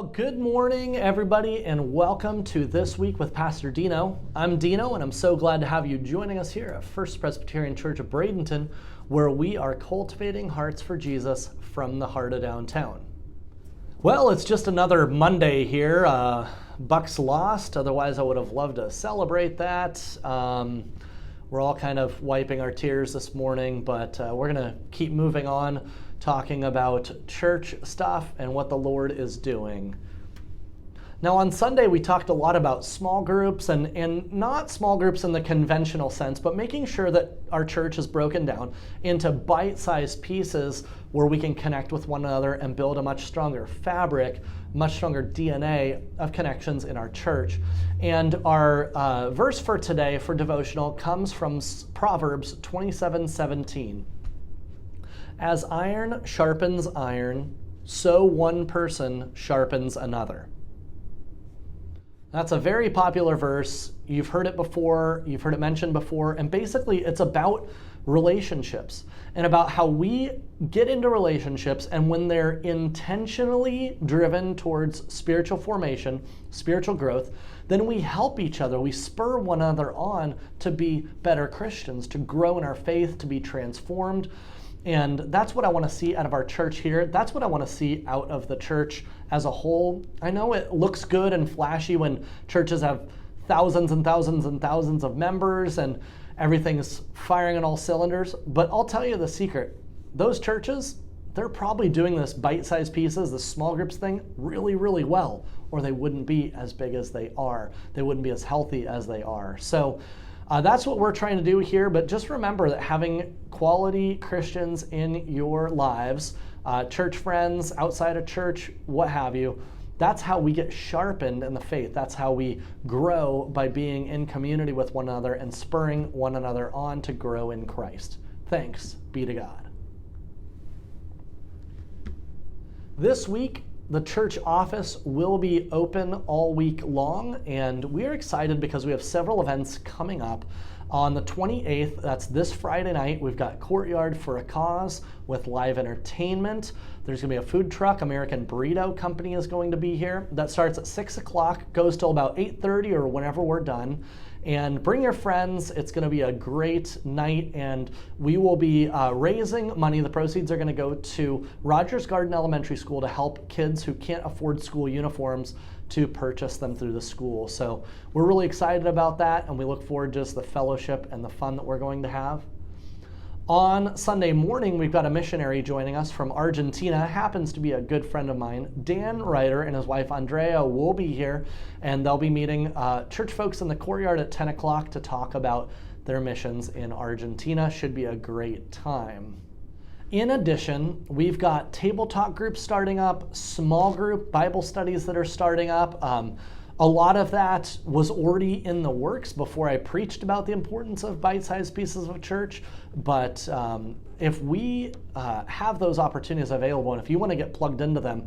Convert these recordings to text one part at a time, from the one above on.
Well, good morning, everybody, and welcome to This Week with Pastor Dino. I'm Dino, and I'm so glad to have you joining us here at First Presbyterian Church of Bradenton, where we are cultivating hearts for Jesus from the heart of downtown. Well, it's just another Monday here. Bucks lost, otherwise I would have loved to celebrate that. We're all kind of wiping our tears this morning, but we're going to keep moving on, talking about church stuff and what the Lord is doing. Now on Sunday we talked a lot about small groups and not small groups in the conventional sense, but making sure that our church is broken down into bite-sized pieces where we can connect with one another and build a much stronger fabric, much stronger DNA of connections in our church. And our verse for today for devotional comes from Proverbs 27:17. As iron sharpens iron, so one person sharpens another. That's a very popular verse. You've heard it before, you've heard it mentioned before, and basically it's about relationships and about how we get into relationships, and when they're intentionally driven towards spiritual formation, spiritual growth, then we help each other. We spur one another on to be better Christians, to grow in our faith, to be transformed. And that's what I want to see out of our church here. That's what I want to see out of the church as a whole. I know it looks good and flashy when churches have thousands and thousands and thousands of members and everything's firing on all cylinders. But I'll tell you the secret. Those churches, they're probably doing this bite-sized pieces, this small groups thing really, really well, or they wouldn't be as big as they are. They wouldn't be as healthy as they are. So that's what we're trying to do here, but just remember that having quality Christians in your lives, church friends, outside of church, what have you, that's how we get sharpened in the faith. That's how we grow, by being in community with one another and spurring one another on to grow in Christ. Thanks be to God. This week, the church office will be open all week long, and we are excited because we have several events coming up. On the 28th, that's this Friday night, we've got Courtyard for a Cause with live entertainment. There's going to be a food truck. American Burrito Company is going to be here. That starts at 6 o'clock, goes till about 8:30 or whenever we're done. And bring your friends. It's going to be a great night, and we will be raising money. The proceeds are going to go to Rogers Garden Elementary School to help kids who can't afford school uniforms to purchase them through the school. So we're really excited about that, and we look forward to just the fellowship and the fun that we're going to have. On Sunday morning, we've got a missionary joining us from Argentina. Happens to be a good friend of mine. Dan Ryder and his wife Andrea will be here, and they'll be meeting church folks in the courtyard at 10 o'clock to talk about their missions in Argentina. Should be a great time. In addition, we've got table talk groups starting up, small group Bible studies that are starting up. A lot of that was already in the works before I preached about the importance of bite-sized pieces of church. But if we have those opportunities available, and if you want to get plugged into them,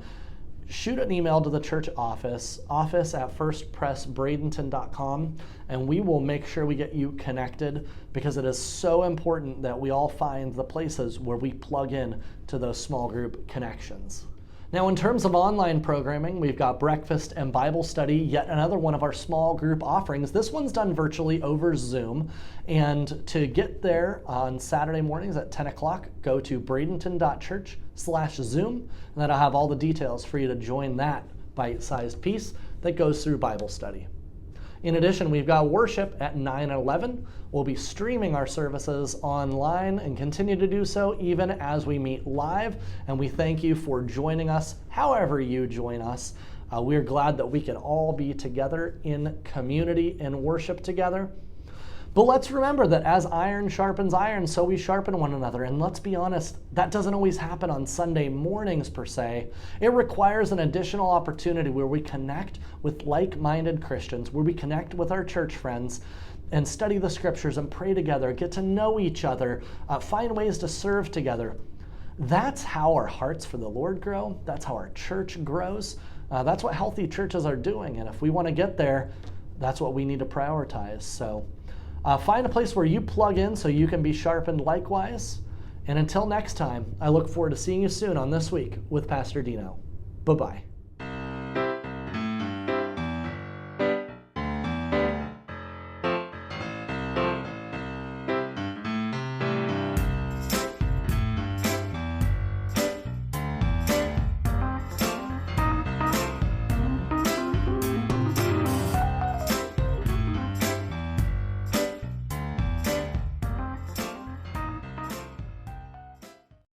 shoot an email to the church office at firstpressbradenton.com, and we will make sure we get you connected, because it is so important that we all find the places where we plug in to those small group connections. Now, in terms of online programming, we've got breakfast and Bible study, yet another one of our small group offerings. This one's done virtually over Zoom. And to get there on Saturday mornings at 10 o'clock, go to bradenton.church/Zoom, and that'll have all the details for you to join that bite-sized piece that goes through Bible study. In addition, we've got worship at 9 and 11. We'll be streaming our services online and continue to do so even as we meet live. And we thank you for joining us however you join us. We're glad that we can all be together in community and worship together. But let's remember that as iron sharpens iron, so we sharpen one another. And let's be honest, that doesn't always happen on Sunday mornings per se. It requires an additional opportunity where we connect with like-minded Christians, where we connect with our church friends and study the scriptures and pray together, get to know each other, find ways to serve together. That's how our hearts for the Lord grow. That's how our church grows. That's what healthy churches are doing. And if we want to get there, that's what we need to prioritize. So find a place where you plug in so you can be sharpened likewise. And until next time, I look forward to seeing you soon on This Week with Pastor Dino. Bye-bye.